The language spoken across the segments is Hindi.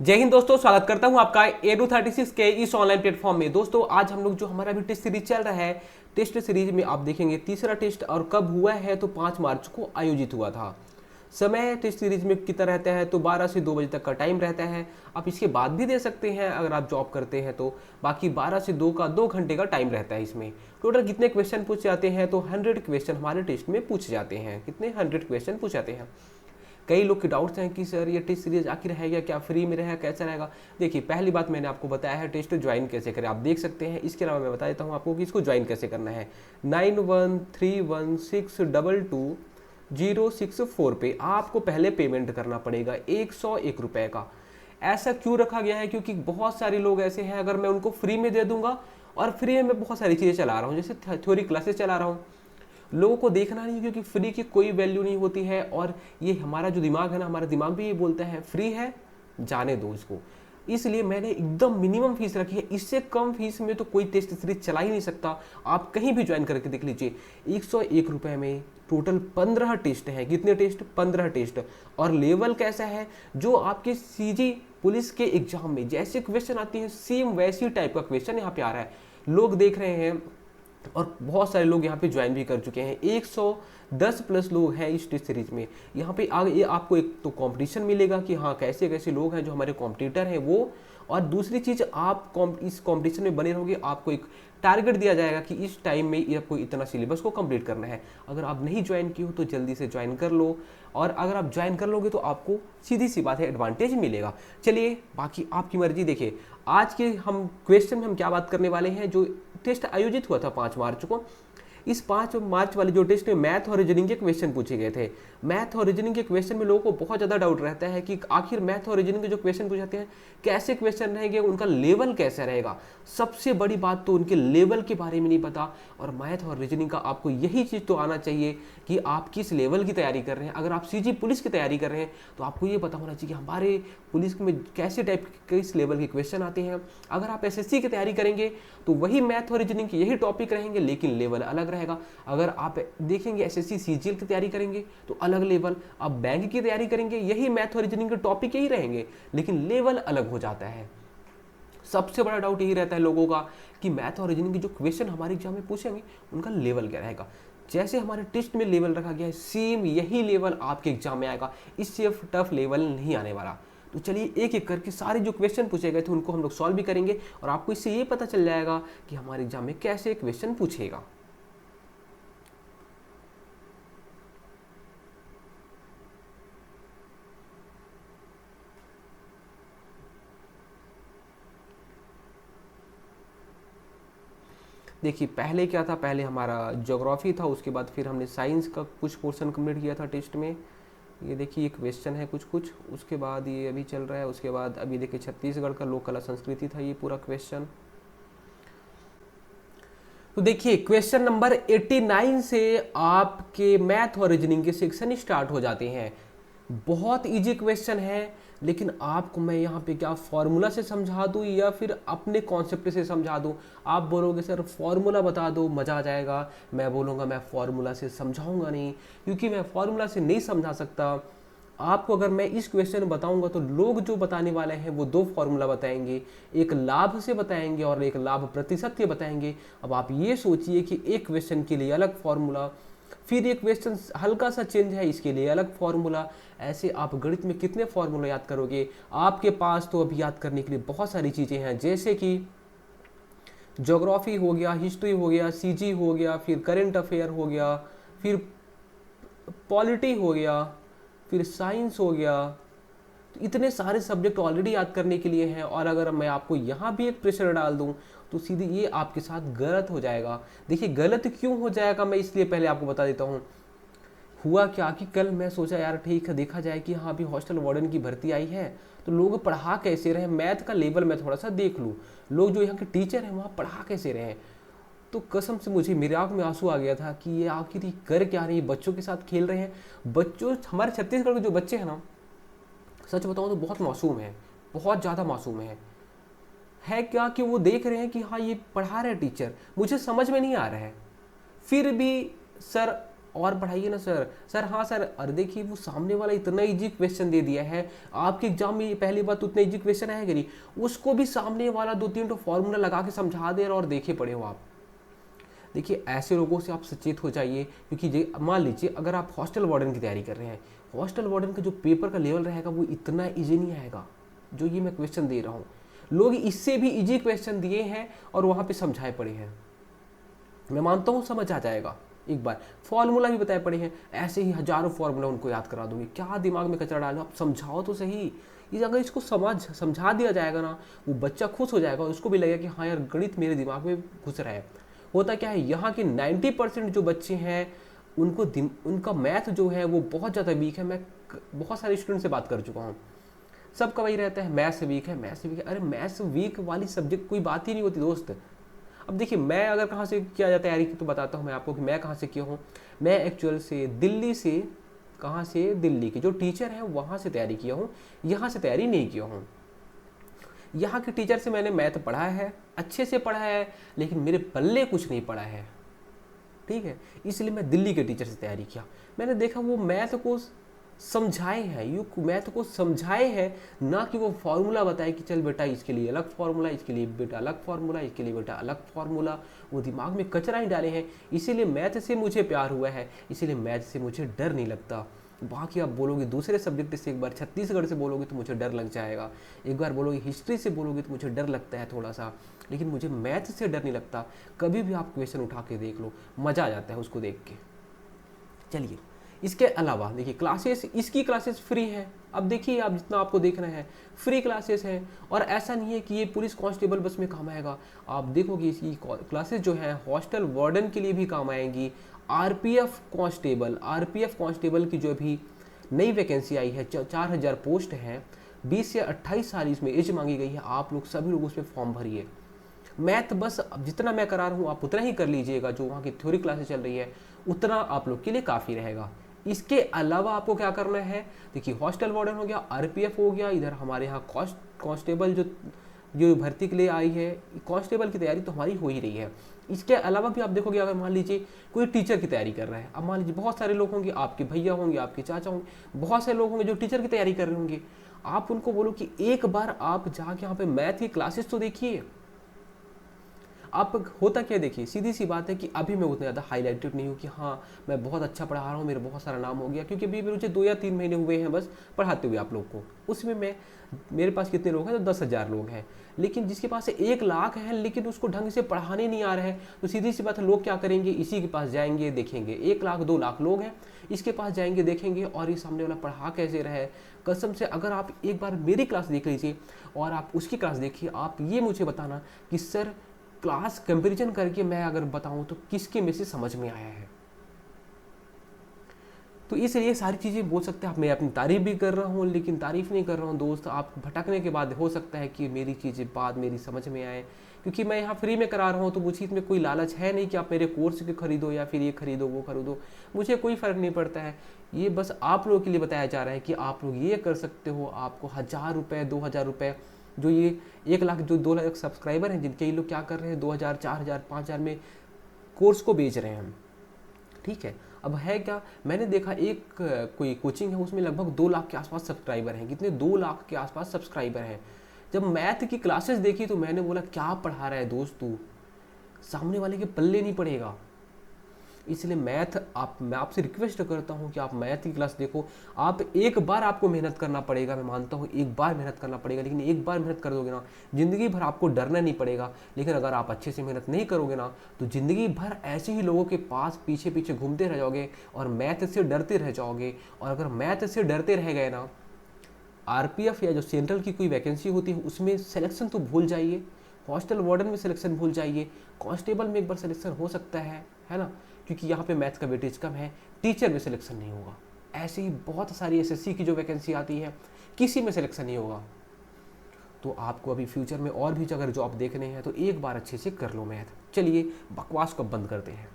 जय हिंद दोस्तों, स्वागत करता हूं आपका Edu36 के इस ऑनलाइन प्लेटफॉर्म में। दोस्तों आज हम लोग जो हमारा भी टेस्ट सीरीज चल रहा है, टेस्ट सीरीज में आप देखेंगे तीसरा टेस्ट और कब हुआ है तो 5 मार्च को आयोजित हुआ था। समय टेस्ट सीरीज में कितना रहता है तो 12 से 2 बजे तक का टाइम रहता है। आप इसके बाद भी दे सकते हैं अगर आप जॉब करते हैं तो। बाकी 12 से 2 का 2 घंटे का टाइम रहता है। इसमें टोटल कितने क्वेश्चन पूछे जाते हैं तो 100 क्वेश्चन हमारे टेस्ट में पूछे जाते हैं। कितने 100 क्वेश्चन पूछे जाते हैं। कई लोग के डाउट्स हैं कि सर ये टेस्ट सीरीज आखिर रहेगा क्या, फ्री में रहेगा, कैसा रहेगा। देखिए पहली बात मैंने आपको बताया है टेस्ट ज्वाइन कैसे करें, आप देख सकते हैं। इसके अलावा मैं बता देता हूँ आपको कि इसको ज्वाइन कैसे करना है। 9131622064 पे आपको पहले पेमेंट करना पड़ेगा 101 रुपये का। ऐसा क्यों रखा गया है क्योंकि बहुत सारे लोग ऐसे हैं, अगर मैं उनको फ्री में दे दूंगा और फ्री में मैं बहुत सारी चीज़ें चला रहा हूँ, जैसे थ्योरी क्लासेस चला रहा हूँ, लोगों को देखना नहीं क्योंकि फ्री की कोई वैल्यू नहीं होती है। और ये हमारा जो दिमाग है ना, हमारा दिमाग भी ये बोलता है फ्री है जाने दो इसको। इसलिए मैंने एकदम मिनिमम फीस रखी है। इससे कम फीस में तो कोई टेस्ट सीरीज चला ही नहीं सकता। आप कहीं भी ज्वाइन करके देख लीजिए। 101 रुपये में टोटल 15 टेस्ट हैं। कितने टेस्ट? 15 टेस्ट। और लेवल कैसा है, जो आपके सीजी पुलिस के एग्जाम में जैसे क्वेश्चन आती है सेम वैसी टाइप का क्वेश्चन यहाँ पे आ रहा है। लोग देख रहे हैं और बहुत सारे लोग यहाँ पे ज्वाइन भी कर चुके हैं। 110 प्लस लोग हैं इस टेस्ट सीरीज में। यहाँ पे आगे आपको एक तो कंपटीशन मिलेगा कि हाँ कैसे कैसे लोग हैं जो हमारे कॉम्पिटिटर हैं वो। और दूसरी चीज़, आप इस कंपटीशन में बने रहोगे, आपको एक टारगेट दिया जाएगा कि इस टाइम में आपको इतना सिलेबस को कंप्लीट करना है। अगर आप नहीं ज्वाइन किए हो तो जल्दी से ज्वाइन कर लो। और अगर आप ज्वाइन कर लोगे तो आपको सीधी सी बात है एडवांटेज मिलेगा। चलिए बाकी आपकी मर्जी। देखिए आज के हम क्वेश्चन में हम क्या बात करने वाले हैं। जो टेस्ट आयोजित हुआ था 5 मार्च को, इस 5 मार्च वाले जो टेस्ट में मैथ और रीजनिंग के क्वेश्चन पूछे गए थे। मैथ और रीजनिंग के क्वेश्चन में लोगों को बहुत ज़्यादा डाउट रहता है कि आखिर मैथ और रीजनिंग के जो क्वेश्चन पूछे जाते हैं कैसे क्वेश्चन रहेंगे, उनका लेवल कैसा रहेगा। सबसे बड़ी बात तो उनके लेवल के बारे में नहीं पता। और मैथ और रीजनिंग का आपको यही चीज़ तो आना चाहिए कि आप किस लेवल की तैयारी कर रहे हैं। अगर आप सीजी पुलिस की तैयारी कर रहे हैं तो आपको ये पता होना चाहिए कि हमारे पुलिस में कैसे टाइप के किस लेवल के क्वेश्चन आते हैं। अगर आप एसएससी की तैयारी करेंगे तो वही मैथ और रीजनिंग के यही टॉपिक रहेंगे लेकिन लेवल अलग रहेगा। अगर आप देखेंगे एसएससी सीजीएल की तैयारी करेंगे तो अलग लेवल, आप बैंक की तैयारी करेंगे यही मैथ और रीजनिंग के टॉपिक यही रहेंगे लेकिन लेवल अलग हो जाता है। सबसे बड़ा डाउट यही रहता है लोगों का कि मैथ और रीजनिंग के जो क्वेश्चन हमारे एग्जाम में पूछेंगे उनका लेवल क्या रहेगा। जैसे हमारे टेस्ट में लेवल रखा गया है सेम यही लेवल आपके एग्जाम में आएगा। इससे टफ लेवल नहीं आने वाला। तो चलिए एक एक करके सारे जो क्वेश्चन पूछे गए थे उनको हम लोग सॉल्व भी करेंगे और आपको इससे ये पता चल जाएगा कि हमारे एग्जाम में कैसे क्वेश्चन पूछेगा। देखिए पहले क्या था, पहले हमारा ज्योग्राफी था, उसके बाद फिर हमने साइंस का कुछ पोर्शन कंप्लीट किया था टेस्ट में। ये देखिए ये क्वेश्चन है कुछ कुछ। उसके बाद ये अभी चल रहा है। उसके बाद अभी देखिए छत्तीसगढ़ का लोक कला संस्कृति था ये पूरा क्वेश्चन। तो देखिए क्वेश्चन नंबर 89 से आपके मैथ और रीजनिंग के सेक्शन स्टार्ट हो जाते हैं। बहुत इजी क्वेश्चन है लेकिन आपको मैं यहाँ पे क्या फॉर्मूला से समझा दूँ या फिर अपने कॉन्सेप्ट से समझा दूँ। आप बोलोगे सर फॉर्मूला बता दो मज़ा आ जाएगा। मैं बोलूँगा मैं फॉर्मूला से समझाऊंगा नहीं क्योंकि मैं फॉर्मूला से नहीं समझा सकता। आपको अगर मैं इस क्वेश्चन बताऊंगा तो लोग जो बताने वाले हैं वो 2 फॉर्मूला बताएंगे, एक लाभ से बताएंगे और एक लाभ प्रतिशत के बताएंगे। अब आप ये सोचिए कि एक क्वेश्चन के लिए अलग फॉर्मूला, फिर एक क्वेश्चन हल्का सा चेंज है इसके लिए अलग फॉर्मूला। ऐसे आप गणित में कितने फॉर्मूला याद करोगे। आपके पास तो अभी याद करने के लिए बहुत सारी चीज़ें हैं, जैसे कि ज्योग्राफी हो गया, हिस्ट्री हो गया, सीजी हो गया, फिर करेंट अफेयर हो गया, फिर पॉलिटी हो गया, फिर साइंस हो गया। तो इतने सारे सब्जेक्ट ऑलरेडी याद करने के लिए हैं और अगर मैं आपको यहाँ भी एक प्रेशर डाल दूँ तो सीधे ये आपके साथ गलत हो जाएगा। देखिए गलत क्यों हो जाएगा मैं इसलिए पहले आपको बता देता हूँ। हुआ क्या कि कल मैं सोचा यार ठीक है देखा जाए कि हाँ अभी हॉस्टल वार्डन की भर्ती आई है तो लोग पढ़ा कैसे रहे, मैथ का लेवल मैं थोड़ा सा देख लूँ, लोग जो यहाँ के टीचर हैं वहाँ पढ़ा कैसे रहे। तो कसम से मुझे मेरे आँख में आंसू आ गया था कि ये आखिर कर क्या रही है, बच्चों के साथ खेल रहे हैं। बच्चों हमारे छत्तीसगढ़ के जो बच्चे हैं ना, सच बताऊँ तो बहुत मासूम है, बहुत ज़्यादा मासूम है क्या कि वो देख रहे हैं कि हाँ ये पढ़ा रहे हैं टीचर, मुझे समझ में नहीं आ रहा है, फिर भी सर और बढ़ाइए ना सर। सर हाँ सर, अरे देखिए वो सामने वाला इतना इजी क्वेश्चन दे दिया है, आपके एग्जाम में पहली बात तो उतना इजी क्वेश्चन आएगा नहीं, उसको भी सामने वाला 2-3 तो फॉर्मूला लगा के समझा दे रहा और देखे पड़े हो आप। देखिए ऐसे लोगों से आप सचेत हो जाइए, क्योंकि मान लीजिए अगर आप हॉस्टल वार्डन की तैयारी कर रहे हैं, हॉस्टल वार्डन का जो पेपर का लेवल रहेगा वो इतना ईजी नहीं आएगा जो ये मैं क्वेश्चन दे रहा हूँ। लोग इससे भी इजी क्वेश्चन दिए हैं और वहाँ पे समझाए पड़े हैं। मैं मानता हूँ समझ आ जाएगा, एक बार फॉर्मूला भी बताए पड़े हैं, ऐसे ही हजारों फॉर्मूला उनको याद करा दूंगी, क्या दिमाग में कचरा डालो, आप समझाओ तो सही। ये अगर इसको समझा दिया जाएगा ना, वो बच्चा खुश हो जाएगा, उसको भी लगेगा कि हाँ यार गणित मेरे दिमाग में घुस रहा है। होता क्या है, यहाँ के 90% जो बच्चे हैं उनका मैथ जो है वो बहुत ज़्यादा वीक है। मैं बहुत सारे स्टूडेंट से बात कर चुका हूँ, सबका वही रहता है, मैथ्स वीक है, मैथ्स वीक है। अरे मैथ्स वीक वाली सब्जेक्ट कोई बात ही नहीं होती दोस्त। अब देखिए मैं अगर कहाँ से किया जाता है तैयारी की, तो बताता हूँ मैं आपको कि मैं कहाँ से किया हूँ। मैं एक्चुअल से दिल्ली से, कहाँ से, दिल्ली के जो टीचर हैं वहाँ से तैयारी किया हूँ, यहाँ से तैयारी नहीं किया हूँ। यहाँ के टीचर से मैंने मैथ पढ़ा है, अच्छे से पढ़ा है, लेकिन मेरे पल्ले कुछ नहीं पढ़ा है, ठीक है। इसलिए मैं दिल्ली के टीचर से तैयारी किया। मैंने देखा वो मैथ को समझाए हैं, यू मैथ को समझाए हैं, ना कि वो फॉर्मूला बताए कि चल बेटा इसके लिए अलग फॉर्मूला, इसके लिए बेटा अलग फॉर्मूला, इसके लिए बेटा अलग फॉर्मूला। वो दिमाग में कचरा ही डाले हैं। इसीलिए मैथ से मुझे प्यार हुआ है, इसीलिए मैथ से मुझे डर नहीं लगता। बाकी आप बोलोगे दूसरे सब्जेक्ट से, एक बार छत्तीसगढ़ से बोलोगे तो मुझे डर लग जाएगा, एक बार बोलोगे हिस्ट्री से बोलोगे तो मुझे डर लगता है थोड़ा सा, लेकिन मुझे मैथ से डर नहीं लगता। कभी भी आप क्वेश्चन उठा के देख लो, मज़ा आ जाता है उसको देख के। चलिए इसके अलावा देखिए क्लासेस, इसकी क्लासेस फ्री है। अब देखिए आप जितना आपको देखना है फ्री क्लासेस हैं, और ऐसा नहीं है कि ये पुलिस कांस्टेबल बस में काम आएगा। आप देखोगे इसकी क्लासेस जो है हॉस्टल वार्डन के लिए भी काम आएंगी, आरपीएफ कांस्टेबल की जो भी नई वैकेंसी आई है, 4000 पोस्ट हैं, 20 से 28 साल इसमें एज मांगी गई है। आप लोग सभी लोग उसमें फॉर्म भरिए। मैथ बस जितना मैं करा रहा हूँ आप उतना ही कर लीजिएगा, जो वहाँ की थ्योरी क्लासेस चल रही है उतना आप लोग के लिए काफ़ी रहेगा। इसके अलावा आपको क्या करना है, देखिए हॉस्टल वार्डन हो गया, आरपीएफ हो गया, इधर हमारे यहाँ कांस्टेबल जो भर्ती के लिए आई है, कांस्टेबल की तैयारी तो हमारी हो ही रही है। इसके अलावा भी आप देखोगे, अगर मान लीजिए कोई टीचर की तैयारी कर रहा है, अब मान लीजिए बहुत सारे लोग होंगे, आपके भैया होंगे, आपके चाचा होंगे, बहुत सारे लोग होंगे जो टीचर की तैयारी कर रहे होंगे। आप उनको बोलो कि एक बार आप जाके यहाँ पे मैथ की क्लासेस तो देखिए। आप होता क्या, देखिए सीधी सी बात है कि अभी मैं उतना ज़्यादा हाईलाइटेड नहीं हूँ कि हाँ मैं बहुत अच्छा पढ़ा रहा हूँ, मेरा बहुत सारा नाम हो गया, क्योंकि अभी मुझे 2 या 3 महीने हुए हैं बस पढ़ाते हुए आप लोग को। उसमें मेरे पास कितने लोग हैं, तो 10,000 लोग हैं। लेकिन जिसके पास 1 लाख है लेकिन उसको ढंग से पढ़ाने नहीं आ रहे हैं, तो सीधी सी बात है लोग क्या करेंगे, इसी के पास जाएंगे देखेंगे। 1 लाख 2 लाख लोग हैं, इसके पास जाएंगे देखेंगे, और ये सामने वाला पढ़ा कैसे रहे। कसम से अगर आप एक बार मेरी क्लास देख लीजिए और आप उसकी क्लास देखिए, आप ये मुझे बताना कि सर क्लास कंपैरिजन करके मैं अगर बताऊं तो किसके में से समझ में आया है। तो इसलिए सारी चीज़ें बोल सकते हैं आप, मैं अपनी तारीफ भी कर रहा हूँ लेकिन तारीफ नहीं कर रहा हूँ दोस्त। आप भटकने के बाद हो सकता है कि मेरी चीज़ें बाद मेरी समझ में आए, क्योंकि मैं यहाँ फ्री में करा रहा हूँ, तो मुझे इसमें कोई लालच है नहीं कि आप मेरे कोर्स के खरीदो या फिर ये खरीदो वो खरीदो, मुझे कोई फ़र्क नहीं पड़ता है। ये बस आप लोगों के लिए बताया जा रहा है कि आप लोग ये कर सकते हो। आपको 1000 रुपये 2000 रुपये, जो ये 1 लाख जो 2 लाख सब्सक्राइबर हैं जिनके, ये लोग क्या कर रहे हैं 2000 4000 5000 में कोर्स को बेच रहे हैं, ठीक है। अब है क्या, मैंने देखा एक कोई कोचिंग है उसमें लगभग 2 लाख के आसपास सब्सक्राइबर हैं। कितने, 2 लाख के आसपास सब्सक्राइबर हैं। जब मैथ की क्लासेस देखी तो मैंने बोला क्या पढ़ा रहा है दोस्त तू, सामने वाले के पल्ले नहीं पड़ेगा। इसलिए मैं आपसे रिक्वेस्ट करता हूं कि आप मैथ की क्लास देखो। आप एक बार आपको मेहनत करना पड़ेगा, मैं मानता हूं एक बार मेहनत करना पड़ेगा, लेकिन एक बार मेहनत कर दोगे ना ज़िंदगी भर आपको डरना नहीं पड़ेगा। लेकिन अगर आप अच्छे से मेहनत नहीं करोगे ना तो ज़िंदगी भर ऐसे ही लोगों के पास पीछे पीछे घूमते रह जाओगे और मैथ से डरते रह जाओगे। और अगर मैथ से डरते रह गए ना, आरपीएफ या जो सेंट्रल की कोई वैकेंसी होती है उसमें सिलेक्शन तो भूल जाइए, हॉस्टल वार्डन में सिलेक्शन भूल जाइए, कांस्टेबल में एक बार सिलेक्शन हो सकता है ना, क्योंकि यहाँ पे मैथ का वेटेज कम है। टीचर में सिलेक्शन नहीं होगा। ऐसे ही बहुत सारी एसएससी की जो वैकेंसी आती है किसी में सिलेक्शन नहीं होगा। तो आपको अभी फ्यूचर में और भी अगर जॉब देखने हैं तो एक बार अच्छे से कर लो मैथ। चलिए बकवास को बंद करते हैं।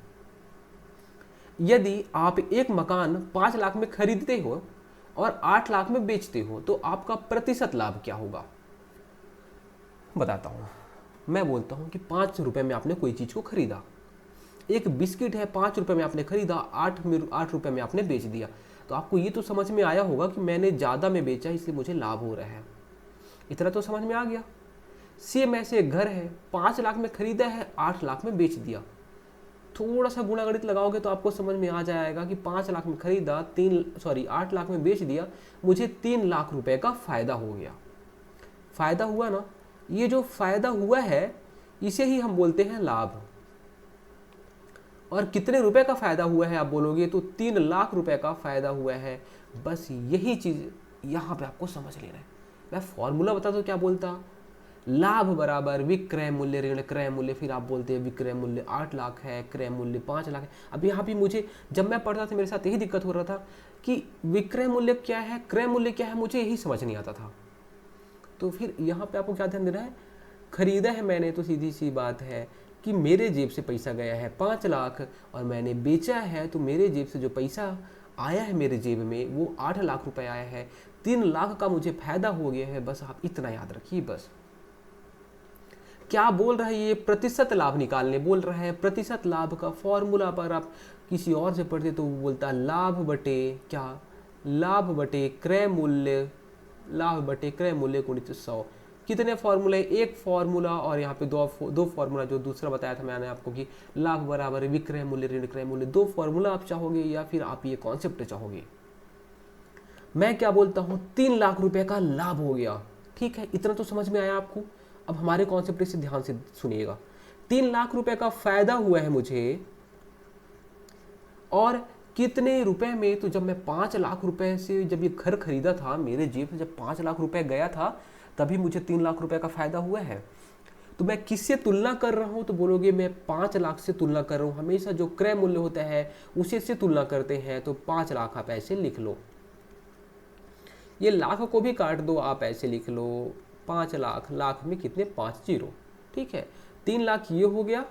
यदि आप एक मकान 5 लाख में खरीदते हो और 8 लाख में बेचते हो तो आपका प्रतिशत लाभ क्या होगा, बताता हूं। मैं बोलता हूं कि 5 रुपए में आपने कोई चीज को खरीदा, एक बिस्किट है 5 रुपये में आपने खरीदा, 8 रुपये में आपने बेच दिया। तो आपको ये तो समझ में आया होगा कि मैंने ज़्यादा में बेचा इसलिए मुझे लाभ हो रहा है, इतना तो समझ में आ गया। सेम ऐसे एक घर है, 5 लाख में खरीदा है, 8 लाख में बेच दिया। थोड़ा सा गुणा गणित लगाओगे तो आपको समझ में आ जाएगा कि 5 लाख में खरीदा, 8 लाख में बेच दिया, मुझे 3 लाख रुपए का फायदा हो गया। फायदा हुआ ना, ये जो फायदा हुआ है इसे ही हम बोलते हैं लाभ। और कितने रुपए का फायदा हुआ है आप बोलोगे तो 3 लाख रुपए का फायदा हुआ है। बस यही चीज यहाँ पे आपको समझ लेना है। मैं फॉर्मूला बता दो क्या बोलता, लाभ बराबर विक्रय मूल्य ऋण क्रय मूल्य, फिर आप बोलते हैं विक्रय मूल्य 8 लाख है, क्रय मूल्य 5 लाख है। अब यहाँ भी मुझे जब मैं पढ़ता था मेरे साथ यही दिक्कत हो रहा था कि विक्रय मूल्य क्या है, क्रय मूल्य क्या है, मुझे यही समझ नहीं आता था। तो फिर यहाँ पे आपको क्या ध्यान देना है, खरीदा है मैंने तो सीधी सी बात है कि मेरे जेब से पैसा गया है 5 लाख और मैंने बेचा है तो मेरे जेब से जो पैसा आया है मेरे जेब में वो 8 लाख रुपए आया है, 3 लाख का मुझे फायदा हो गया है। बस आप इतना याद रखिए। बस क्या बोल रहा है ये, प्रतिशत लाभ निकालने बोल रहा है। प्रतिशत लाभ का फॉर्मूला पर आप किसी और से पढ़ते तो वो बोलता लाभ बटे क्या, लाभ बटे क्रय मूल्य, लाभ बटे क्रय मूल्य गुणित 100। कितने फॉर्मूले, एक फॉर्मूला और यहाँ पे दो फॉर्मूला जो दूसरा बताया था मैंने आपको कि लाभ बराबर विक्रय मूल्य ऋण क्रय मूल्य। 2 फॉर्मूला आप चाहोगे या फिर आप ये कॉन्सेप्ट चाहोगे। मैं क्या बोलता हूँ, 3 लाख रुपए का लाभ हो गया। ठीक है, इतना तो समझ में आया आपको। अब हमारे कॉन्सेप्ट से ध्यान से सुनिएगा। 3 लाख रुपए का फायदा हुआ है मुझे, और कितने रुपए में, तो जब मैं 5 लाख रुपए से जब ये घर खरीदा था मेरे जेब से जब 5 लाख रुपए गया था तभी मुझे 3 लाख रुपए का फायदा हुआ है। तो मैं किससे तुलना कर रहा हूं, तो बोलोगे मैं 5 लाख से तुलना कर रहा हूं। हमेशा जो क्रय मूल्य होता है उसे से तुलना करते हैं, तो 5 लाख आप ऐसे लिख लो। ये लाख को भी काट दो, आप ऐसे लिख लो 5 लाख, लाख में कितने 5 जीरो। ठीक है, 3 लाख ये हो गया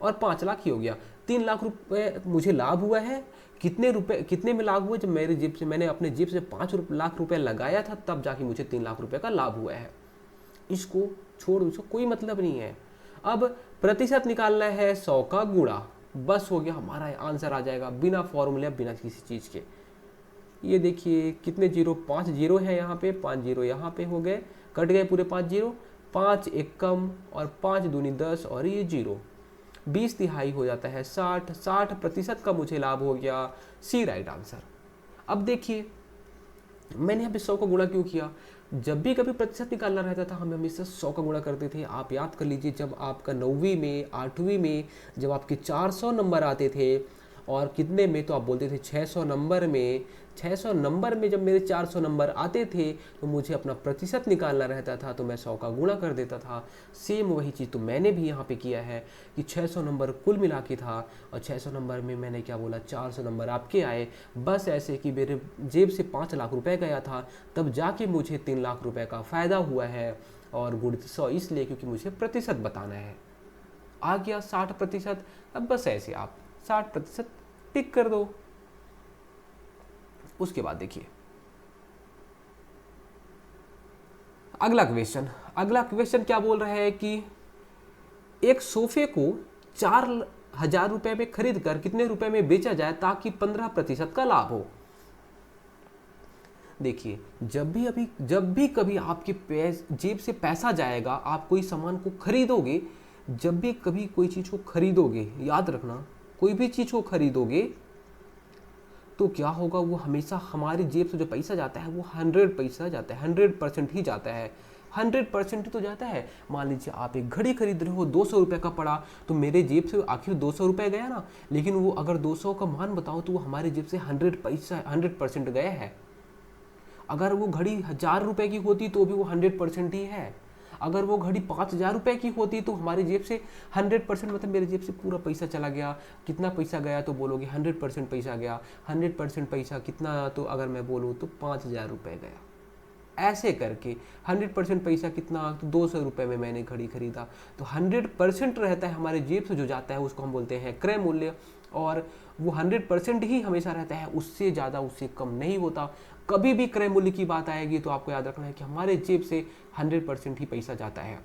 और 5 लाख ये हो गया। 3 लाख रुपए मुझे लाभ हुआ है। कितने में लाभ हुआ, जब मेरे जेब से मैंने अपने जेब से 5 लाख रुपए लगाया था तब जाके मुझे 3 लाख रुपए का लाभ हुआ है। इसको छोड़ दो, इसको कोई मतलब नहीं है। अब प्रतिशत निकालना है 100 का गुणा, बस हो गया, हमारा आंसर आ जाएगा बिना फॉर्मूले बिना किसी चीज के। ये देखिए कितने जीरो, 5 जीरो है यहाँ पे, 5 जीरो यहाँ पे हो गए, कट गए पूरे 5 जीरो, 5 एक कम और 5 दूनी 10 और ये जीरो, 20 तिहाई हो जाता है 60। 60% का मुझे लाभ हो गया। सी राइट आंसर। अब देखिए मैंने यहाँ पे 100 का गुणा क्यों किया, जब भी कभी प्रतिशत निकालना रहता था हम हमेशा 100 का गुणा करते थे। आप याद कर लीजिए, जब आपका 9वीं में 8वीं में जब आपके 400 नंबर आते थे और कितने में, तो आप बोलते थे 600 नंबर में। 600 नंबर में जब मेरे 400 नंबर आते थे तो मुझे अपना प्रतिशत निकालना रहता था, तो मैं 100 का गुणा कर देता था। सेम वही चीज़ तो मैंने भी यहाँ पे किया है कि 600 नंबर कुल मिला के था और 600 नंबर में मैंने क्या बोला, 400 नंबर आपके आए। बस ऐसे कि मेरे जेब से 5 लाख रुपए गया था तब जाके मुझे 3 लाख रुपए का फ़ायदा हुआ है, और गुणित 100 इसलिए क्योंकि मुझे प्रतिशत बताना है। आ गया 60%। अब बस ऐसे आप 60% टिक कर दो। उसके बाद देखिए अगला क्वेश्चन क्या बोल रहा है कि एक सोफे को 4,000 रुपए में खरीद कर कितने रुपए में बेचा जाए ताकि 15% का लाभ हो। देखिए जब भी कभी आपके जेब से पैसा जाएगा, आप कोई सामान को खरीदोगे, जब भी कभी कोई चीज को खरीदोगे, याद रखना कोई भी चीज को खरीदोगे तो क्या होगा, वो हमेशा हमारी जेब से जो पैसा जाता है वो 100 पैसा जाता है, 100% ही जाता है। 100% तो जाता है। मान लीजिए आप एक घड़ी खरीद रहे हो, 200 रुपये का पड़ा, तो मेरे जेब से आखिर 200 रुपये गया ना, लेकिन वो अगर 200 का मान बताओ तो वो हमारे जेब से 100% गया है। अगर वो घड़ी 1000 रुपये की होती तो भी वो 100% ही है। अगर वो घड़ी 5000 रुपये की होती तो हमारे जेब से 100%, मतलब मेरे जेब से पूरा पैसा चला गया। कितना पैसा गया तो बोलोगे 100% पैसा गया। 100% पैसा कितना, तो अगर मैं बोलूँ तो 5000 रुपये गया। ऐसे करके 100% पैसा कितना, तो 200 रुपये में मैंने घड़ी खरीदा। तो 100% रहता है हमारे जेब से जो जाता है उसको हम बोलते हैं क्रय मूल्य, और वो 100% ही हमेशा रहता है, उससे ज़्यादा उससे कम नहीं होता। कभी भी क्रय मूल्य की बात आएगी तो आपको याद रखना है कि हमारे जेब से 100% ही पैसा जाता है।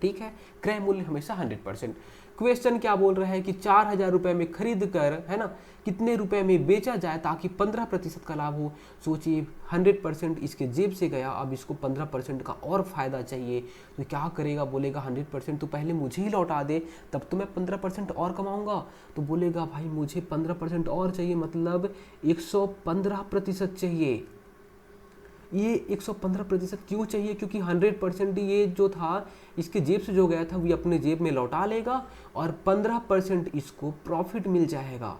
ठीक है, क्रय मूल्य हमेशा 100%। क्वेश्चन क्या बोल रहा है कि 4,000 रुपए में खरीद कर, है ना, कितने रुपए में बेचा जाए ताकि 15% का लाभ हो। सोचिए 100% इसके जेब से गया, अब इसको 15% का और फायदा चाहिए, तो क्या करेगा, बोलेगा 100% तो पहले मुझे ही लौटा दे, तब तो मैं 15% और कमाऊंगा। तो बोलेगा भाई मुझे 15% और चाहिए, मतलब 115% चाहिए। ये 115% क्यों चाहिए, क्योंकि 100% ये जो था इसके जेब से जो गया था वो अपने जेब में लौटा लेगा और 15% इसको प्रॉफिट मिल जाएगा।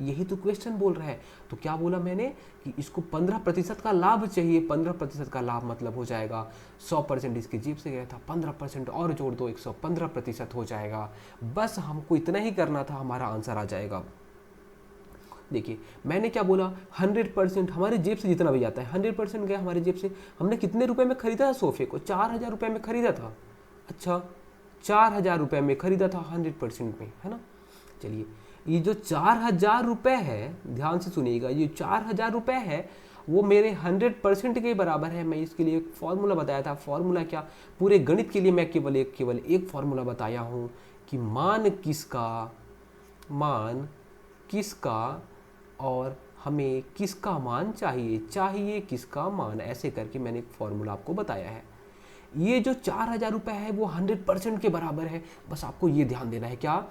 यही तो क्वेश्चन बोल रहा है। तो क्या बोला मैंने कि इसको 15% का लाभ चाहिए। 15% का लाभ मतलब हो जाएगा 100% इसकी जेब से गया था, 15% और जोड़ दो, 115% हो जाएगा। बस हमको इतना ही करना था, हमारा आंसर आ जाएगा। देखिए मैंने क्या बोला, 100% हमारे जेब से जितना भी जाता है 100% गया हमारे जेब से। हमने कितने रुपए में खरीदा था सोफे को, 4,000 रुपए में खरीदा था। अच्छा 4,000 रुपए में खरीदा था 100% में, है ना। चलिए ये जो 4,000 रुपए है, ध्यान से सुनिएगा, ये 4,000 रुपए है वो मेरे 100% के बराबर है। मैं इसके लिए एक फॉर्मूला बताया था। फॉर्मूला क्या, पूरे गणित के लिए मैं केवल एक फॉर्मूला बताया हूँ कि मान किसका और हमें किसका मान चाहिए किसका मान, ऐसे करके मैंने एक फॉर्मूला आपको बताया है। ये जो 4,000 रुपए है वो 100% के बराबर है। बस आपको ये ध्यान देना है, क्या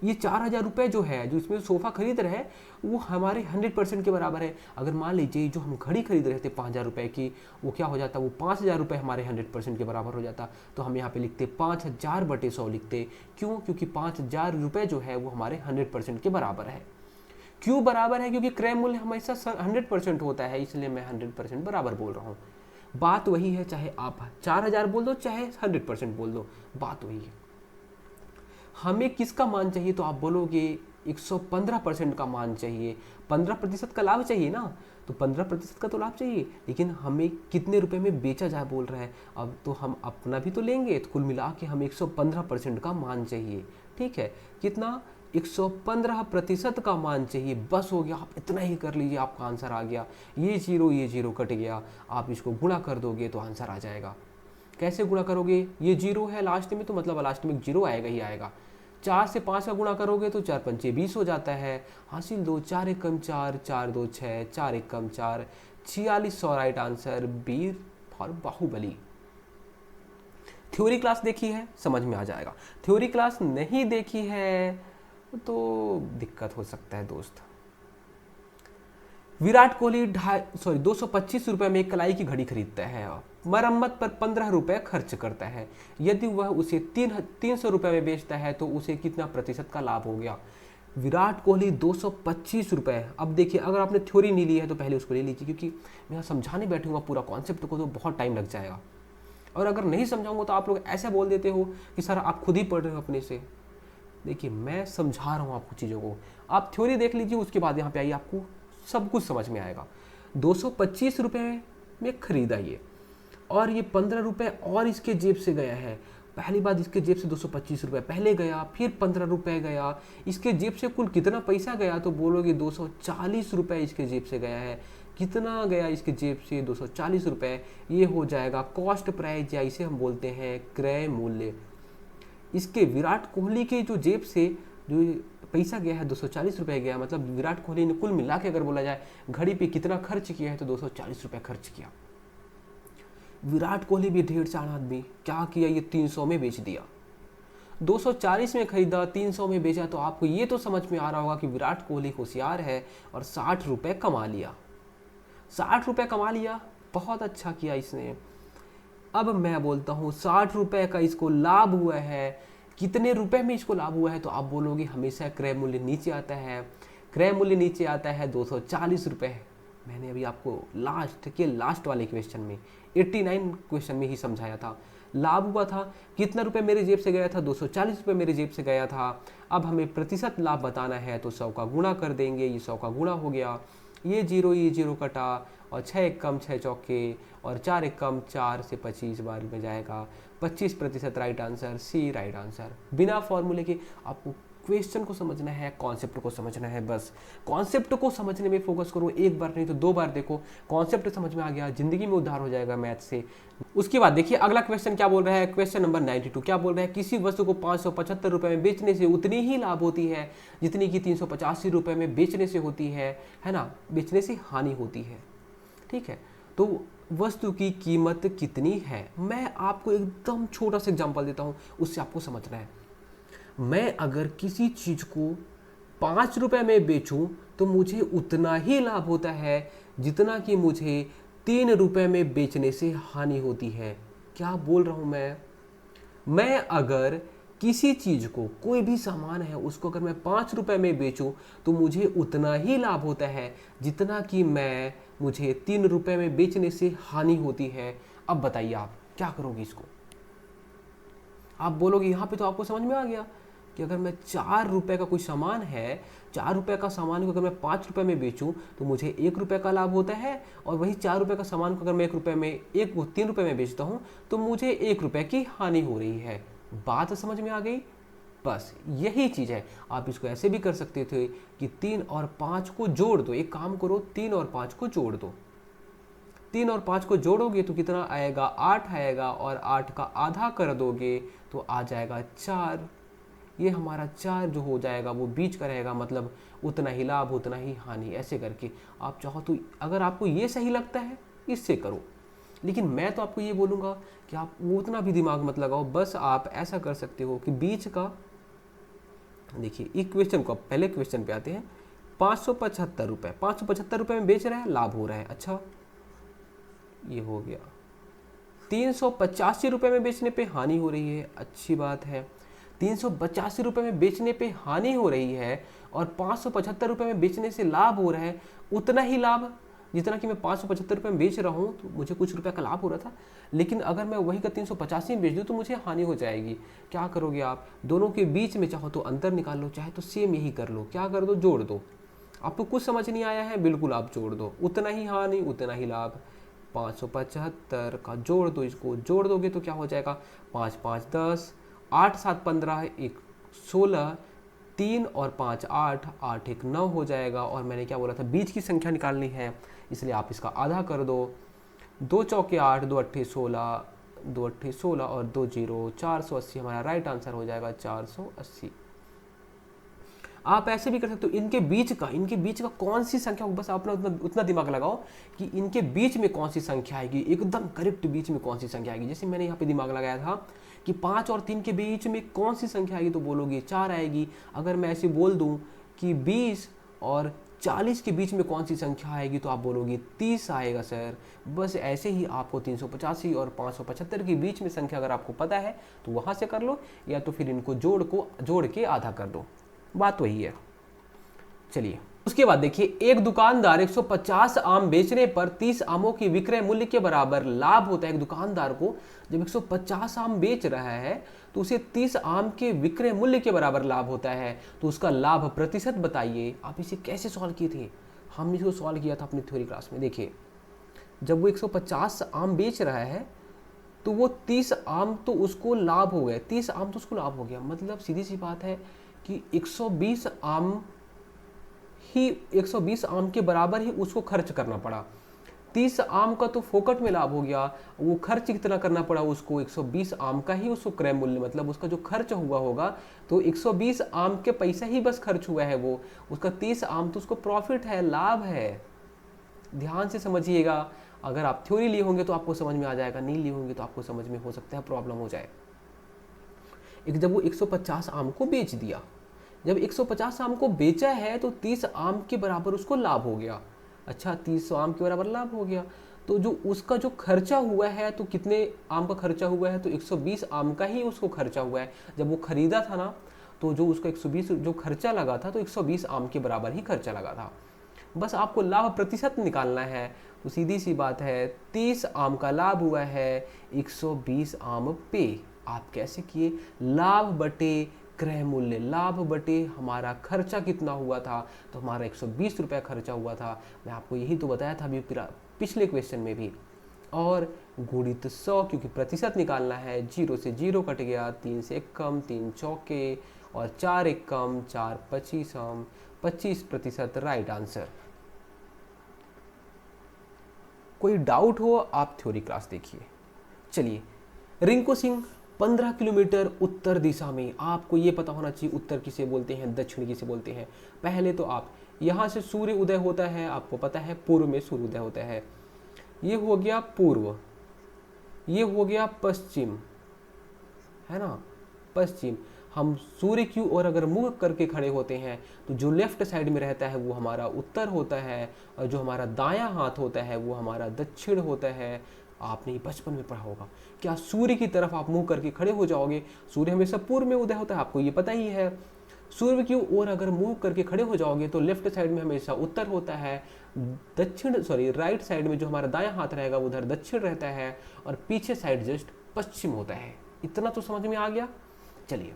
ये 4,000 रुपए जो है, जो इसमें सोफा खरीद रहे हैं, वो हमारे 100% के बराबर है। अगर मान लीजिए जो हम घड़ी खरीद रहे थे 5,000 रुपए की, वो क्या हो जाता, वो 5,000 रुपए हमारे 100% के बराबर हो जाता। तो हम यहाँ पे लिखते 5,000/100 लिखते। क्यों, क्योंकि 5,000 रुपए जो है वो हमारे 100% के बराबर है। क्यों बराबर है, क्योंकि क्रय मूल्य हमेशा 100% होता है, इसलिए मैं 100% बराबर बोल रहा हूँ। बात वही है, चाहे आप 4,000 बोल दो चाहे 100% बोल दो, बात वही है। हमें किसका मान चाहिए, तो आप बोलोगे 115% का मान चाहिए। 15% का लाभ चाहिए ना, तो 15% का तो लाभ चाहिए, लेकिन हमें कितने रुपए में बेचा जाए बोल रहा है। अब तो हम अपना भी तो लेंगे, तो कुल मिला के हमें 115% का मान चाहिए। ठीक है, कितना, 115% का मान चाहिए। बस हो गया, आप इतना ही कर लीजिए, आपका आंसर आ गया। ये जीरो कट गया, आप इसको गुणा कर दोगे तो आंसर आ जाएगा। कैसे गुणा करोगे, ये जीरो है लास्ट में, तो मतलब लास्ट में जीरो आएगा ही आएगा। 4 से 5 का गुणा करोगे तो 4 पंचे 20 हो जाता है। हासिल 2, 4 एकम 4, 4 2 6, 4 एकम 4, 4600 right answer B for Baahubali. Theory class देखी है, समझ में आ जाएगा। थ्योरी क्लास नहीं देखी है तो दिक्कत हो सकता है दोस्त। विराट कोहली 225 रुपए में एक कलाई की घड़ी खरीदता है, मरम्मत पर 15 रुपए खर्च करता है। यदि वह उसे 300 रुपए में बेचता है तो उसे कितना प्रतिशत का लाभ हो गया। विराट कोहली 225 रुपए। अब देखिए, अगर आपने थ्योरी नहीं ली है तो पहले उसको ले लीजिए, क्योंकि मैं समझाने बैठूंगा पूरा कॉन्सेप्ट को तो बहुत टाइम लग जाएगा। और अगर नहीं समझाऊंगा तो आप लोग ऐसा बोल देते हो कि सर आप खुद ही पढ़ रहे हो अपने से। देखिए मैं समझा रहा हूँ आपको चीज़ों को, आप थ्योरी देख लीजिए, उसके बाद यहाँ पे आइए, आपको सब कुछ समझ में आएगा। 225 रुपए में खरीदा ये, और ये 15 रुपए और इसके जेब से गया है। पहली बात, इसके जेब से 225 रुपए पहले गया, फिर 15 रुपए गया, इसके जेब से कुल कितना पैसा गया, तो बोलोगे 240 रुपए इसके जेब से गया है। कितना गया इसके जेब से, 240 रुपए। ये हो जाएगा कॉस्ट प्राइस, या इसे हम बोलते हैं क्रय मूल्य। इसके विराट कोहली के जो जेब से जो पैसा गया है 240 रुपए गया, मतलब विराट कोहली ने कुल मिला के अगर बोला जाए घड़ी पे कितना खर्च किया है तो 240 रुपए खर्च किया। विराट कोहली भी ढेर सारा आदमी क्या किया, ये 300 में बेच दिया। 240 में खरीदा, 300 में बेचा, तो आपको ये तो समझ में आ रहा होगा कि विराट कोहली होशियार है और 60 रुपए कमा लिया। 60 रुपए कमा लिया, बहुत अच्छा किया इसने। अब मैं बोलता हूँ 60 रुपए का इसको लाभ हुआ है। कितने रुपए में इसको लाभ हुआ है, तो आप बोलोगे हमेशा क्रय मूल्य नीचे आता है। क्रय मूल्य नीचे आता है 240 रुपए। मैंने अभी आपको लास्ट वाले क्वेश्चन में 89 क्वेश्चन में ही समझाया था। लाभ हुआ था कितना रुपए मेरे जेब से गया था, 240 रुपए मेरे जेब से गया था। अब हमें प्रतिशत लाभ बताना है तो 100 का गुणा कर देंगे, ये 100 का गुणा हो गया, ये जीरो कटा, और 6 एकम 6 चौके, और 4 एकम 4 से 25 बार में जाएगा, 25% राइट आंसर, सी राइट आंसर। बिना फॉर्मूले के आपको क्वेश्चन को समझना है, कॉन्सेप्ट को समझना है। बस कॉन्सेप्ट को समझने में फोकस करो, एक बार नहीं तो 2 बार देखो, कॉन्सेप्ट समझ में आ गया, जिंदगी में उद्धार हो जाएगा मैथ से। उसके बाद देखिए अगला क्वेश्चन क्या बोल रहा है, क्वेश्चन नंबर 92 क्या बोल रहा है, किसी वस्तु को 575 रुपए में बेचने से उतनी ही लाभ होती है जितनी कि 385 रुपए में बेचने से होती है ना, बेचने से हानि होती है। ठीक है, तो वस्तु की कीमत कितनी है। मैं आपको एकदम छोटा सा एग्जांपल देता हूं, उससे आपको समझना है। मैं अगर किसी चीज को 5 रुपए में बेचूं तो मुझे उतना ही लाभ होता है जितना कि मुझे 3 रुपए में बेचने से हानि होती है। क्या बोल रहा हूं मैं अगर किसी चीज को, कोई भी सामान है उसको अगर मैं 5 रुपए में बेचूं तो मुझे उतना ही लाभ होता है जितना कि मुझे 3 रुपए में बेचने से हानि होती है। अब बताइए आप क्या करोगे इसको। आप बोलोगे यहाँ पे तो आपको समझ में आ गया कि अगर मैं 4 रुपए का कोई सामान है, 4 रुपए का सामान को अगर मैं 5 रुपए में बेचूं तो मुझे 1 रुपए का लाभ होता है, और वही 4 रुपए का सामान को अगर मैं 3 रुपए में बेचता हूं तो मुझे 1 रुपए की हानि हो रही है। बात समझ में आ गई। बस यही चीज है। आप इसको ऐसे भी कर सकते थे कि 3 और 5 को जोड़ दो। एक काम करो, 3 और 5 को जोड़ दो। 3 और 5 को जोड़ोगे तो कितना आएगा, 8 आएगा, और 8 का आधा कर दोगे तो आ जाएगा 4। ये हमारा 4 जो हो जाएगा वो बीच का रहेगा, मतलब उतना ही लाभ उतना ही हानि। ऐसे करके आप चाहो तो, अगर आपको ये सही लगता है इससे करो, लेकिन मैं तो आपको ये बोलूँगा कि आप उतना भी दिमाग मत लगाओ। बस आप ऐसा कर सकते हो कि बीच का, देखिए एक क्वेश्चन को, पहले क्वेश्चन पे आते हैं। 575 रुपये, 575 रुपये में बेच रहे हैं, लाभ हो रहा है। अच्छा ये हो गया। 385 रुपये में बेचने पे हानि हो रही है, अच्छी बात है। 385 रुपये में बेचने पे हानि हो रही है और 575 रुपये में बेचने से लाभ हो रहा है, उतना ही लाभ जितना कि मैं 575 रुपये में बेच रहा हूँ तो मुझे कुछ रुपये का लाभ हो रहा था, लेकिन अगर मैं वही का 385 में बेच दूँ तो मुझे हानि हो जाएगी। क्या करोगे आप, दोनों के बीच में चाहो तो अंतर निकाल लो, चाहे तो सेम यही कर लो। क्या कर दो, जोड़ दो। आपको कुछ समझ नहीं आया है, बिल्कुल आप जोड़ दो, उतना ही हानि उतना ही लाभ। 575 का जोड़ दो, इसको जोड़ दोगे तो क्या हो जाएगा, 5 5 10, 8 7 15, 1 16, 3 और 5 8, 8 1 9 हो जाएगा। और मैंने क्या बोला था, बीच की संख्या निकालनी है, इसलिए आप इसका आधा कर दो। 2 चौके 8, 2 अट्ठे 16, 2 अट्ठे 16 और 2 0, 480 हमारा राइट आंसर हो जाएगा, 480। आप ऐसे भी कर सकते हो, इनके बीच का कौन सी संख्या, बस आप उतना दिमाग लगाओ कि इनके बीच में कौन सी संख्या आएगी, एकदम करेक्ट बीच में कौन सी संख्या आएगी। जैसे मैंने यहाँ पे दिमाग लगाया था कि 5 और 3 के बीच में कौन सी संख्या आएगी, तो बोलोगे 4 आएगी। अगर मैं ऐसे बोल दूं कि 20 और 40 के बीच में कौन सी संख्या आएगी, तो आप बोलोगे 30 आएगा सर। बस ऐसे ही आपको 385 और 575 के बीच में संख्या अगर आपको पता है तो वहां से कर लो, या तो फिर इनको जोड़ के आधा कर दो, बात वही है। चलिए उसके बाद देखिए, एक दुकानदार 150 आम बेचने पर 30 आमों की विक्रय मूल्य के बराबर लाभ होता है। एक दुकानदार को जब 150 आम बेच रहा है तो उसे 30 आम के विक्रय मूल्य के बराबर लाभ होता है, तो उसका लाभ प्रतिशत बताइए। आप इसे कैसे सॉल्व किए थे, हमने इसको सॉल्व किया था अपनी थ्योरी क्लास में। देखिए जब वो 150 आम बेच रहा है तो वो 30 आम तो उसको लाभ हो गए, 30 आम तो उसको लाभ हो गया, मतलब सीधी सी बात है कि 120 आम के बराबर ही उसको खर्च करना पड़ा। 30 आम का तो फोकट में लाभ हो गया, वो खर्च कितना करना पड़ा उसको, 120 आम का ही उसको क्रय मूल्य, मतलब उसका जो खर्च हुआ होगा तो 120 आम के पैसा ही बस खर्च हुआ है वो, उसका 30 आम तो उसको प्रॉफिट है, लाभ है। ध्यान से समझिएगा, अगर आप थ्योरी लिए होंगे तो आपको समझ में आ जाएगा, नहीं लिए होंगे तो आपको समझ में हो सकता है प्रॉब्लम हो जाए। जब वो 150 आम को बेच दिया, जब 150 आम को बेचा है तो 30 आम के बराबर उसको लाभ हो गया। अच्छा 30 आम के बराबर लाभ हो गया, तो जो उसका जो खर्चा हुआ है, तो कितने आम का खर्चा हुआ है, तो 120 आम का ही उसको खर्चा हुआ है। जब वो खरीदा था ना, तो जो उसका 120 जो खर्चा लगा था, तो 120 आम के बराबर ही खर्चा लगा था। बस आपको लाभ प्रतिशत निकालना है, तो सीधी सी बात है, 30 आम का लाभ हुआ है 120 आम पे। आप कैसे किए, लाभ बटे क्रय मूल्य, लाभ बटे हमारा खर्चा कितना हुआ था, तो हमारा 120 रुपये खर्चा हुआ था। मैं आपको यही तो बताया था अभी पिछले क्वेश्चन में भी। और गुणित 100, क्योंकि प्रतिशत निकालना है, 0 से 0 कट गया, 3 से 1 कम, 3 चौके और 4 एकम 4 25 25% राइट आंसर। कोई डाउट हो आप थ्योरी क्लास देखिए। चलिए, रिंकू सिंह 15 किलोमीटर उत्तर दिशा में, आपको ये पता होना चाहिए उत्तर किसे बोलते हैं, दक्षिण किसे बोलते हैं। पहले तो आप यहाँ से सूर्य उदय होता है, आपको पता है पूर्व में सूर्य उदय होता है, ये हो गया पूर्व, ये हो गया पश्चिम, है ना, पश्चिम। हम सूर्य की ओर अगर मुंह करके खड़े होते हैं तो जो लेफ्ट साइड में रहता है वो हमारा उत्तर होता है, और जो हमारा दायां हाथ होता है वो हमारा दक्षिण होता है। आपने बचपन में पढ़ा होगा। क्या सूर्य की तरफ आप मुंह करके खड़े हो जाओगे, सूर्य हमेशा पूर्व में उदय होता है, आपको ये पता ही है। सूर्य की ओर अगर मुंह करके खड़े हो जाओगे तो लेफ्ट साइड में हमेशा उत्तर होता है, राइट साइड में जो हमारा दायां हाथ रहेगा उधर दक्षिण रहता है, और पीछे साइड जस्ट पश्चिम होता है। इतना तो समझ में आ गया। चलिए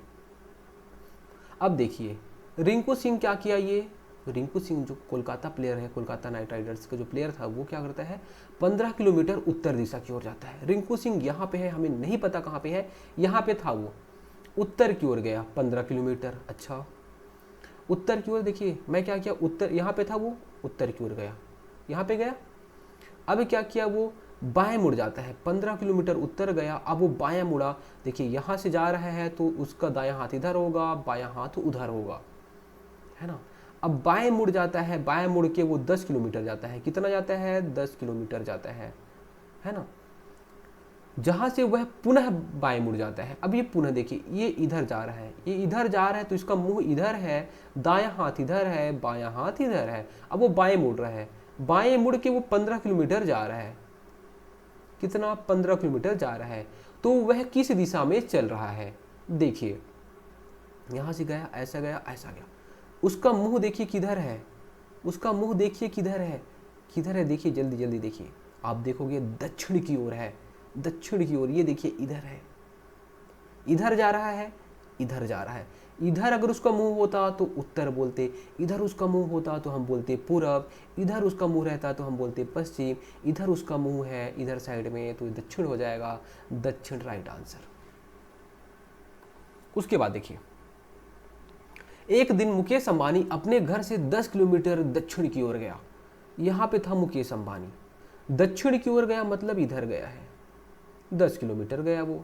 अब देखिए रिंकू सिंह क्या किया। ये रिंकू सिंह जो कोलकाता प्लेयर है, कोलकाता नाइट राइडर्स का जो प्लेयर था, वो क्या करता है 15 किलोमीटर उत्तर दिशा की ओर जाता है। रिंकू सिंह यहाँ पे है, हमें नहीं पता कहाँ पे है, यहाँ पे था वो, उत्तर की ओर गया 15 किलोमीटर। अच्छा, उत्तर की ओर देखिए मैं क्या किया, उत्तर यहाँ पे था वो, उत्तर की ओर गया, यहाँ पे गया। अब क्या किया वो बाएं मुड़ जाता है, 15 किलोमीटर उत्तर गया, अब वो बाएं मुड़ा। देखिए यहाँ से जा रहा है तो उसका दायां हाथ इधर होगा, बायां हाथ उधर होगा, है ना। अब बाएं मुड़ जाता है, बाएं मुड़ के वो 10 किलोमीटर जाता है। कितना जाता है 10 किलोमीटर जाता है ना। जहां से वह पुनः बाएं मुड़ जाता है। अब ये पुनः देखिए ये इधर जा रहा है, ये इधर जा रहा है तो इसका मुंह इधर है, दायां हाथ इधर है, बायां हाथ इधर है। अब वो बाएं मुड़ रहा है, बाएं मुड़ के वो 15 किलोमीटर जा रहा है। कितना 15 किलोमीटर जा रहा है। तो वह किस दिशा में चल रहा है, देखिए यहां से गया, ऐसा गया, ऐसा गया। उसका मुंह देखिए किधर है, उसका मुंह देखिए किधर है, किधर है देखिए, जल्दी जल्दी देखिए। आप देखोगे दक्षिण की ओर है, दक्षिण की ओर। ये देखिए इधर है, इधर जा रहा है, इधर जा रहा है। इधर अगर उसका मुंह होता तो उत्तर बोलते, इधर उसका मुंह होता तो हम बोलते पूरब, इधर उसका मुंह रहता तो हम बोलते पश्चिम, इधर उसका मुंह है इधर साइड में तो दक्षिण हो जाएगा, दक्षिण राइट आंसर। उसके बाद देखिए एक दिन मुकेश अंबानी अपने घर से 10 किलोमीटर दक्षिण की ओर गया। यहां पे था मुकेश अंबानी, दक्षिण की ओर गया मतलब इधर गया है, 10 किलोमीटर गया वो।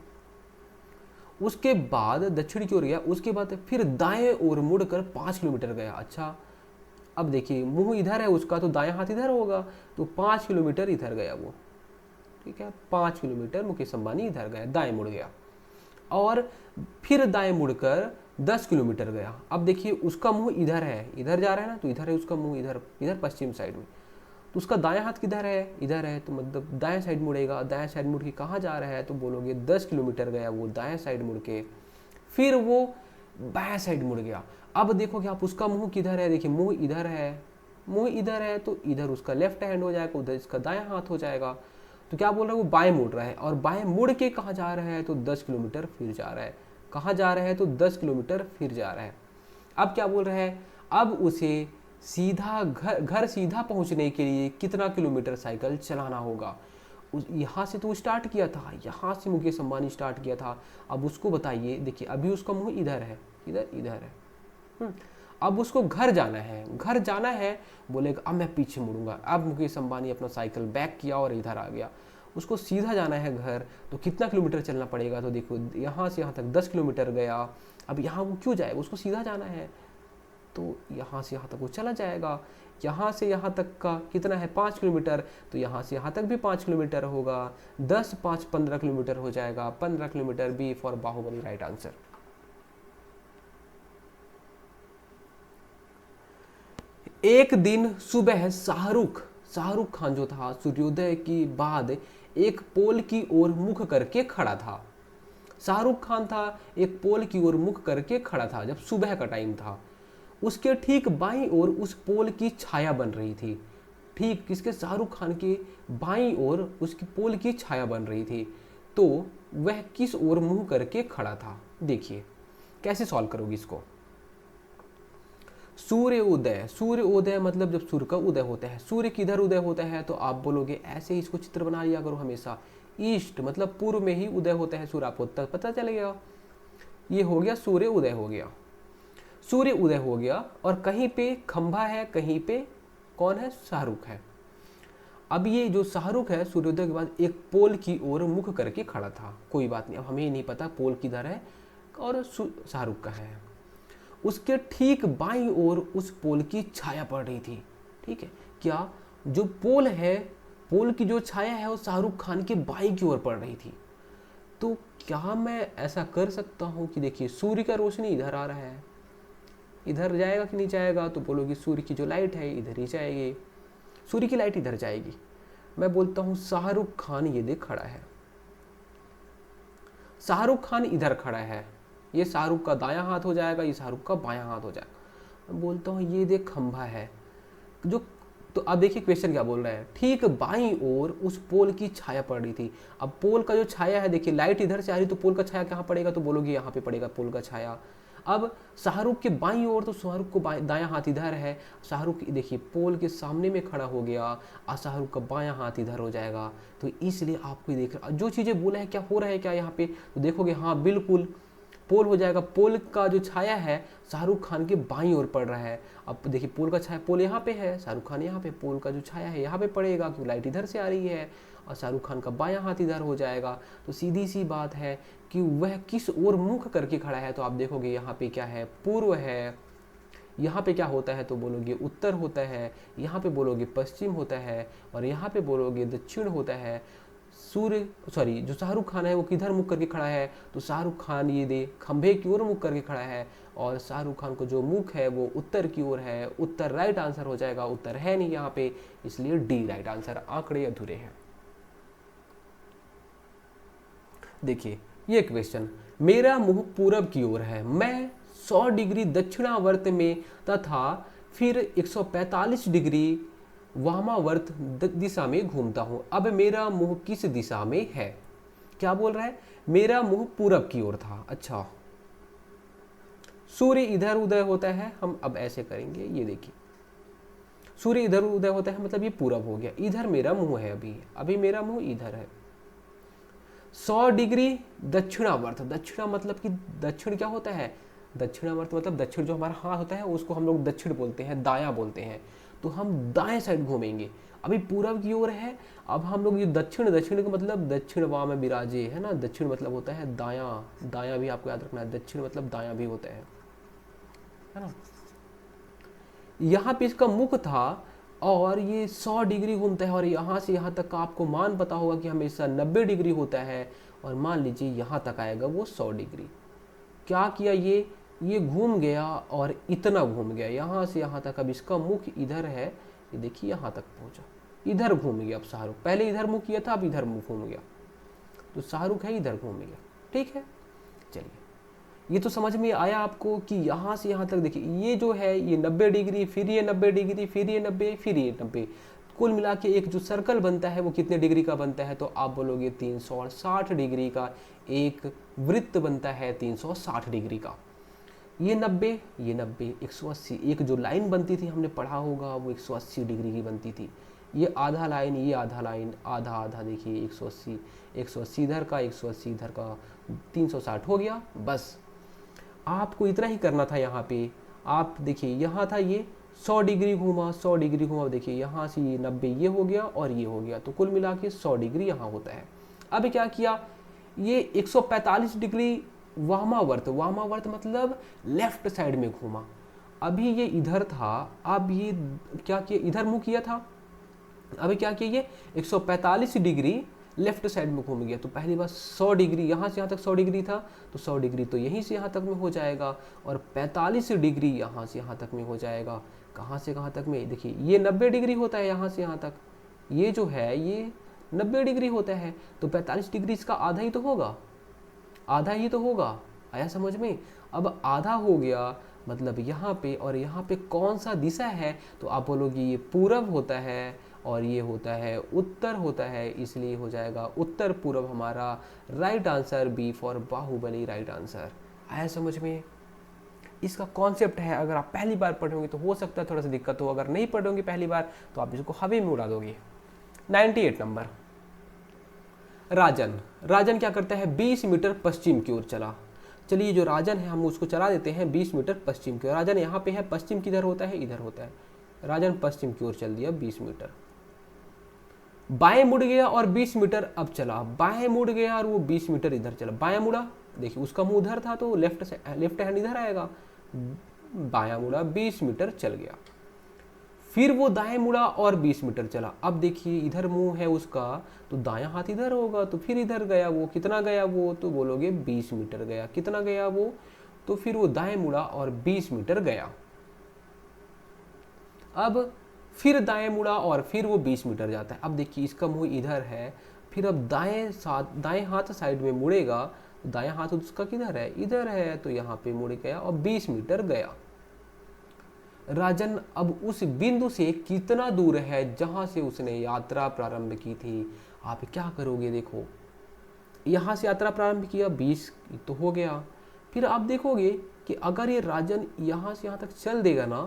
उसके बाद दक्षिण की ओर गया, उसके बाद फिर दाएं ओर मुड़कर 5 किलोमीटर गया। अच्छा, अब देखिए मुंह इधर है उसका तो दायां हाथ इधर होगा, तो 5 किलोमीटर इधर गया वो, ठीक है। 5 किलोमीटर मुकेश अंबानी इधर गया, दाएं मुड़ गया, और फिर दाएं मुड़कर 10 किलोमीटर गया। अब देखिए उसका मुंह इधर है, इधर जा रहा है ना, तो इधर है उसका मुंह, इधर इधर पश्चिम साइड में। तो उसका दायां हाथ किधर है, इधर है, तो मतलब दाएं साइड मुड़ेगा। दाएं साइड मुड़ के कहाँ जा रहा है, तो बोलोगे 10 किलोमीटर गया वो दाएं साइड मुड़ के, फिर वो बाएं साइड मुड़ गया। अब देखोगे आप उसका मुंह किधर है, देखिए मुंह इधर है, मुंह इधर है, तो इधर उसका लेफ्ट हैंड हो जाएगा, उधर इसका दायां हाथ हो जाएगा। तो क्या बोल रहा है वो बाएं मुड़ रहा है, और बाएं मुड़ के कहाँ जा रहा है, तो 10 किलोमीटर फिर जा रहा है। कहाँ जा रहा है, तो 10 किलोमीटर फिर जा रहा है। अब क्या बोल रहा है, अब उसे सीधा घर सीधा पहुंचने के लिए कितना किलोमीटर साइकिल चलाना होगा। यहाँ से तो स्टार्ट किया था, यहाँ से मुकेश अंबानी स्टार्ट किया था। अब उसको बताइए, देखिए अभी उसका मुंह इधर है, इधर इधर है। अब उसको घर जाना है, घर जाना है, बोलेगा अब मैं पीछे मुड़ूंगा। अब मुकेश अंबानी अपना साइकिल बैक किया और इधर आ गया। उसको सीधा जाना है घर, तो कितना किलोमीटर चलना पड़ेगा, तो देखो यहाँ से यहाँ तक 10 किलोमीटर गया। अब यहाँ वो क्यों जाएगा, उसको सीधा जाना है, तो यहाँ से यहाँ तक वो चला जाएगा। यहाँ से यहाँ तक का कितना है 5 किलोमीटर, तो यहाँ से यहाँ तक भी 5 किलोमीटर होगा। 10 5 15 किलोमीटर हो जाएगा, 15 kilometre. B for Baahubali right answer. एक दिन सुबह शाहरुख खान जो था सूर्योदय के बाद एक पोल की ओर मुख करके खड़ा था। शाहरुख खान था, एक पोल की ओर मुख करके खड़ा था जब सुबह का टाइम था। उसके ठीक बाईं ओर उस पोल की छाया बन रही थी। ठीक किसके, शाहरुख खान के बाईं ओर उसकी पोल की छाया बन रही थी। तो वह किस ओर मुंह करके खड़ा था, देखिए कैसे सॉल्व करोगे इसको। सूर्य उदय मतलब जब सूर्य का उदय होता है, सूर्य किधर उदय होता है, तो आप बोलोगे ऐसे ही इसको चित्र बना लिया करो हमेशा। ईस्ट मतलब पूर्व में ही उदय होता है सूर्य, आपको तक पता चलेगा। ये हो गया सूर्य उदय हो गया, सूर्य उदय हो गया और कहीं पे खंभा है, कहीं पे कौन है, शाहरुख है। अब ये जो शाहरुख है सूर्योदय के बाद एक पोल की ओर मुख करके खड़ा था। कोई बात नहीं, अब हमें नहीं पता पोल किधर है और शाहरुख का है। उसके ठीक बाईं ओर उस पोल की छाया पड़ रही थी। ठीक है, क्या जो पोल है, पोल की जो छाया है वो शाहरुख खान के बाईं की ओर पड़ रही थी। तो क्या मैं ऐसा कर सकता हूँ कि देखिए सूर्य का रोशनी इधर आ रहा है, इधर जाएगा कि नहीं जाएगा, तो बोलोगे सूर्य की जो लाइट है इधर ही जाएगी, सूर्य की लाइट इधर जाएगी। मैं बोलता हूँ शाहरुख खान ये देख खड़ा है, शाहरुख खान इधर खड़ा है, ये शाहरुख का दायां हाथ हो जाएगा, ये शाहरुख का बायां हाथ हो जाएगा। मैं बोलता हूँ ये देख खंभा है जो, तो अब देखिए क्वेश्चन क्या बोल रहा है, ठीक बाईं ओर उस पोल की छाया पड़ रही थी। अब पोल का जो छाया है, देखिए लाइट इधर से आ रही तो पोल का छाया कहाँ पड़ेगा, तो बोलोगे यहाँ पे पड़ेगा पोल का छाया। अब शाहरुख के बाईं ओर, तो शाहरुख को दायां हाथ इधर है, शाहरुख देखिए पोल के सामने में खड़ा हो गया और शाहरुख का बायां हाथ इधर हो जाएगा। तो इसलिए आपको देख जो चीज़ें बोला है क्या हो रहा है क्या यहाँ पे, तो देखोगे हाँ बिल्कुल पोल हो जाएगा। पोल का जो छाया है शाहरुख खान के बाईं ओर पड़ रहा है। अब देखिए पोल का छाया, पोल यहाँ पे है, शाहरुख खान यहाँ पे, पोल का जो छाया है यहाँ पे पड़ेगा क्योंकि लाइट इधर से आ रही है और शाहरुख खान का बायां हाथ इधर हो जाएगा। तो सीधी सी बात है कि वह किस ओर मुख करके खड़ा है, तो आप देखोगे यहाँ पे क्या है, पूर्व है, यहाँ पे क्या होता है तो बोलोगे उत्तर होता है, यहाँ पे बोलोगे पश्चिम होता है और यहाँ पे बोलोगे दक्षिण होता है। सूर्य सॉरी जो शाहरुख खान है वो किधर मुख करके खड़ा है, तो शाहरुख खान ये दे खंभे की ओर मुख करके खड़ा है और शाहरुख खान को जो मुख है वो उत्तर की ओर है। उत्तर राइट आंसर हो जाएगा, उत्तर है नहीं यहाँ पे, इसलिए डी राइट आंसर। आंकड़े अधूरे हैं। देखिए ये क्वेश्चन, मेरा मुंह पूरब की ओर है, मैं 100 डिग्री दक्षिणावर्त में तथा फिर 145 डिग्री वामावर्त दिशा में घूमता हूं। अब मेरा मुंह किस दिशा में है, क्या बोल रहा है, मेरा मुंह पूरब की ओर था। अच्छा, सूर्य इधर उदय होता है, हम अब ऐसे करेंगे, ये देखिए सूर्य इधर उदय होता है मतलब ये पूरब हो गया, इधर मेरा मुंह है, अभी मेरा मुंह इधर है। 100 डिग्री दक्षिणावर्त, दक्षिणा मतलब कि दक्षिण क्या होता है, दक्षिणावर्त मतलब दक्षिण जो हमारा हाथ होता है उसको हम लोग दक्षिण बोलते हैं, दायां बोलते हैं, तो हम दाएं साइड घूमेंगे। अभी पूरब की ओर है, अब हम लोग ये दक्षिण, दक्षिण का मतलब दक्षिण वाम में विराजे है ना, दक्षिण मतलब होता है दायां, दायां भी आपको याद रखना है, दक्षिण मतलब दायां भी होता है ना। यहाँ पे इसका मुख था और ये 100 डिग्री घूमता है और यहाँ से यहाँ तक का आपको मान पता होगा कि हमेशा 90 डिग्री होता है और मान लीजिए यहाँ तक आएगा वो 100 डिग्री। क्या किया ये घूम गया और इतना घूम गया यहाँ से यहाँ तक। अब इसका मुख इधर है, ये देखिए यहाँ तक पहुँचा, इधर घूम गया। अब शाहरुख पहले इधर मुख किया था, अब इधर मुख घूम गया, तो शाहरुख है इधर घूम गया। ठीक है, चलिए ये तो समझ में आया आपको कि यहाँ से यहाँ तक देखिए ये जो है ये 90 डिग्री, फिर ये 90 डिग्री, फिर ये 90, फिर ये 90, कुल मिला के एक जो सर्कल बनता है वो कितने डिग्री का बनता है, तो आप बोलोगे 360 डिग्री का एक वृत्त बनता है, 360 डिग्री का। ये 90, ये 90, 180, एक जो लाइन बनती थी हमने पढ़ा होगा वो 180 डिग्री की बनती थी। ये आधा लाइन, ये आधा लाइन, आधा आधा देखिए 180, 180 इधर का, 180 इधर का, 360 हो गया। बस आपको इतना ही करना था। यहाँ पे आप देखिए यहाँ था ये 100 डिग्री घूमा, 100 डिग्री घूमा, देखिए यहाँ से ये 90 ये हो गया और ये हो गया, तो कुल मिला के 100 डिग्री यहाँ होता है। अब क्या किया, ये 145 डिग्री वामावर्त, वामावर्त मतलब लेफ्ट साइड में घूमा। अभी ये इधर था, अब ये क्या किया, इधर मुंह किया था, अभी क्या किया ये 145 डिग्री लेफ्ट साइड में घूम गया। तो पहली बार 100 डिग्री, यहाँ से यहाँ तक 100 डिग्री था, तो 100 डिग्री तो यहीं से यहाँ तक में हो जाएगा और 45 डिग्री यहाँ से यहाँ तक में हो जाएगा। कहाँ से कहाँ तक में, देखिए ये 90 डिग्री होता है यहाँ से यहाँ तक, ये जो है ये 90 डिग्री होता है, तो 45 डिग्री इसका आधा ही तो होगा, आधा ही तो होगा। आया समझ में। अब आधा हो गया मतलब यहाँ पे और यहाँ पे कौन सा दिशा है, तो आप बोलोगे ये पूरब होता है और ये होता है उत्तर होता है, इसलिए हो जाएगा उत्तर पूर्व हमारा right answer, B for Baahubali right answer. आया समझ में। इसका कॉन्सेप्ट है, अगर आप पहली बार पढ़ोगे तो हो सकता है थोड़ा सा दिक्कत हो, अगर नहीं पढ़ोगे पहली बार तो आप इसको हवा में उड़ा दोगे। 98 नंबर, राजन। राजन क्या करता है, 20 मीटर पश्चिम की ओर चला, चलिए जो राजन है हम उसको चला देते हैं 20 मीटर पश्चिम की ओर। राजन यहाँ पे है, पश्चिम किधर होता है, इधर होता है। राजन पश्चिम की ओर चल दिया 20 मीटर, बाएं मुड़ गया और 20 मीटर अब चला, बाएं मुड़ गया और वो 20 मीटर इधर चला, बाएं मुड़ा, देखिए उसका मुंह उधर था तो लेफ्ट हैंड इधर आएगा, बायां मुड़ा 20 मीटर चल गया। फिर वो दाएं मुड़ा और 20 मीटर चला। अब देखिए इधर मुंह है उसका तो दायां हाथ इधर होगा, तो फिर इधर गया वो, कितना गया वो, तो बोलोगे 20 मीटर गया। कितना गया वो, तो फिर वो दाएं मुड़ा और 20 मीटर गया। अब फिर दाएं मुड़ा और फिर वो 20 मीटर जाता है। अब देखिए इसका मुंह इधर है, फिर अब दाएं हाथ साइड में मुड़ेगा, दायां हाथ उसका किधर है, इधर है, तो यहाँ पे मुड़ गया और 20 मीटर गया। राजन अब उस बिंदु से कितना दूर है जहां से उसने यात्रा प्रारंभ की थी। आप क्या करोगे, देखो यहां से यात्रा प्रारंभ किया 20 तो हो गया। फिर आप देखोगे कि अगर ये राजन यहां से यहां तक चल देगा ना,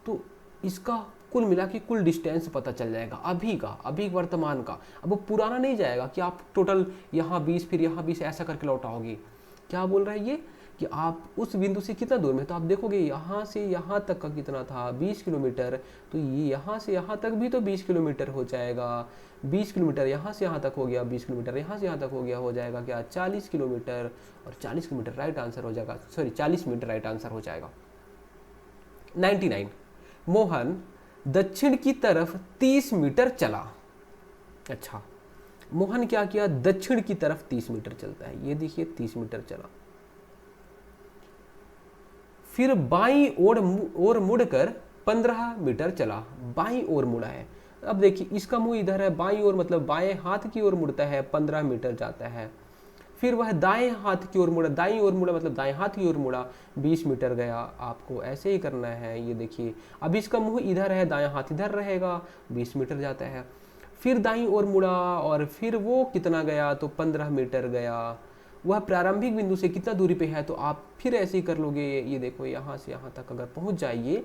तो इसका कुल मिला के कुल डिस्टेंस पता चल जाएगा अभी का, अभी वर्तमान का। अब वो पुराना नहीं जाएगा कि आप टोटल यहाँ 20 फिर यहाँ 20 ऐसा करके लौटाओगे। क्या बोल रहा है ये कि आप उस बिंदु से कितना दूर में, तो आप देखोगे यहाँ से यहाँ तक का कितना था 20 किलोमीटर, तो ये यहाँ से यहाँ तक भी तो 20 किलोमीटर हो जाएगा। 20 किलोमीटर यहाँ से यहाँ तक हो गया, 20 किलोमीटर यहाँ से यहाँ तक हो गया, हो जाएगा क्या 40 किलोमीटर, और 40 किलोमीटर राइट आंसर हो जाएगा, सॉरी 40 मीटर राइट आंसर हो जाएगा। 99 मोहन दक्षिण की तरफ 30 मीटर चला। अच्छा, मोहन क्या किया, दक्षिण की तरफ 30 मीटर चलता है, ये देखिए 30 मीटर चला, फिर बाईं ओर मुड़कर 15 मीटर चला, बाईं ओर मुड़ा है। अब देखिए इसका मुंह इधर है, बाईं ओर मतलब बाएं हाथ की ओर मुड़ता है, 15 मीटर जाता है। फिर वह दाएं हाथ की ओर मुड़ा, दाईं ओर मुड़ा मतलब दाएं हाथ की ओर मुड़ा, 20 मीटर गया। आपको ऐसे ही करना है, ये देखिए अब इसका मुंह इधर है, दायां हाथ इधर रहेगा, 20 मीटर जाता है। फिर दाईं ओर मुड़ा और फिर वो कितना गया, तो 15 मीटर गया। वह प्रारंभिक बिंदु से कितना दूरी पे है, तो आप फिर ऐसे ही कर लोगे। ये देखो यहाँ से यहाँ तक अगर पहुँच जाइए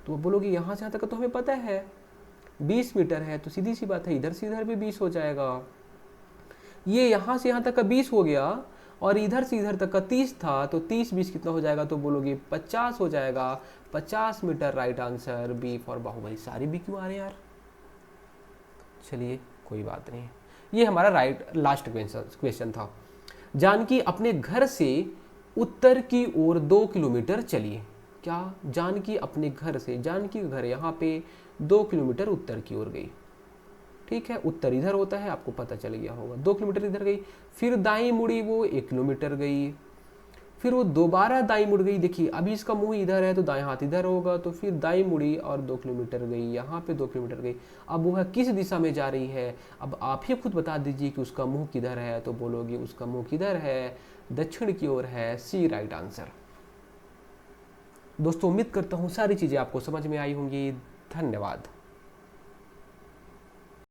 तो वो बोलोगे यहाँ से यहाँ तक तो हमें पता है 20 मीटर है, तो सीधी सी बात है इधर से इधर भी 20 हो जाएगा। ये यहाँ से यहाँ तक का 20 हो गया और इधर से इधर तक का 30 था, तो 30-20 कितना हो जाएगा, तो बोलोगे 50 हो जाएगा। 50 metre right answer, B for Baahubali. सारी बी क्यों आ रहे हैं यार, चलिए कोई बात नहीं। ये हमारा लास्ट क्वेश्चन था। जानकी अपने घर से उत्तर की ओर 2 किलोमीटर चली। क्या, जानकी अपने घर से, जानकी का घर यहाँ पे 2 किलोमीटर उत्तर की ओर गई, ठीक है, उत्तर इधर होता है, आपको पता चल गया होगा। 2 किलोमीटर इधर गई, फिर दाईं मुड़ी वो 1 किलोमीटर गई, फिर वो दोबारा दाईं मुड़ गई। देखिए अभी इसका मुंह इधर है तो दाएं हाथ इधर होगा, तो फिर दाईं मुड़ी और 2 किलोमीटर गई, यहाँ पे 2 किलोमीटर गई। अब वह किस दिशा में जा रही है, अब आप ही खुद बता दीजिए कि उसका मुंह किधर है, तो बोलोगे उसका मुंह किधर है, दक्षिण की ओर है, सी राइट आंसर। दोस्तों उम्मीद करता हूँ सारी चीज़ें आपको समझ में आई होंगी। धन्यवाद।